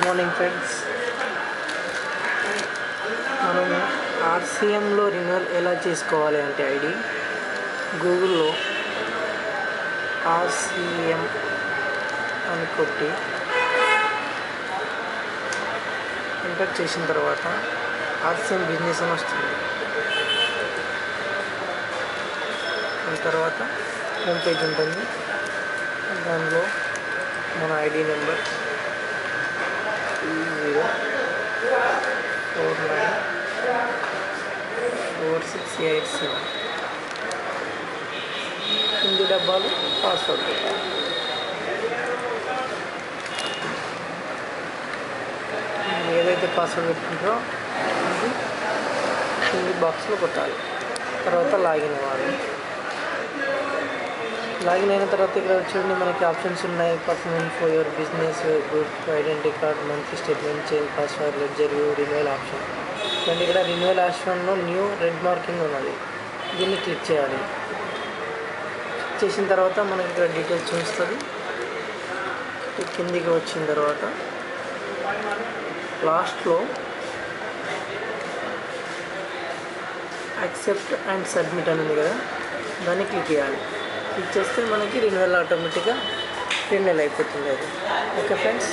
Morning friends. మనం ఆర్సీఎంలో renewal ఎలా చేసుకోవాలి అంటే ఐడి గూగుల్లో ఆర్సీఎం అని కొట్టి ఎంటర్ చేసిన తర్వాత ఆర్సీఎం బిజినెస్ అని వస్తుంది. దాని తర్వాత హోమ్ పేజ్ ఉంటుంది. దానిలో మన ఐడి నెంబర్ 20494687 కింది డబ్బాలు పాస్వర్డ్ పెట్టాలి. ఏదైతే పాస్వర్డ్ పెట్టుకుంటారో అది కింది బాక్స్లో కొట్టాలి. తర్వాత లాగిన్ అవ్వాలి. లాగిన్ అయిన తర్వాత ఇక్కడ చూడండి మనకి ఆప్షన్స్ ఉన్నాయి. Performance for your business, good identity card, monthly statement, change password, ledger view, renewal option. చూడండి ఇక్కడ రిన్యూవల్ ఆప్షన్లో న్యూ రెడ్ మార్కింగ్ ఉన్నది. దీన్ని క్లిక్ చేయాలి. చేసిన తర్వాత మనకి ఇక్కడ డీటెయిల్స్ చూస్తుంది. కిందికి వచ్చిన తర్వాత లాస్ట్లో యాక్సెప్ట్ అండ్ సబ్మిట్ అని ఉంది కదా, దాన్ని క్లిక్ చేయాలి. క్లిక్ చేస్తే మనకి రిన్యూవల్ ఆటోమేటిక్గా రిన్యూవల్ అయిపోతుంది. అది ఓకే ఫ్రెండ్స్.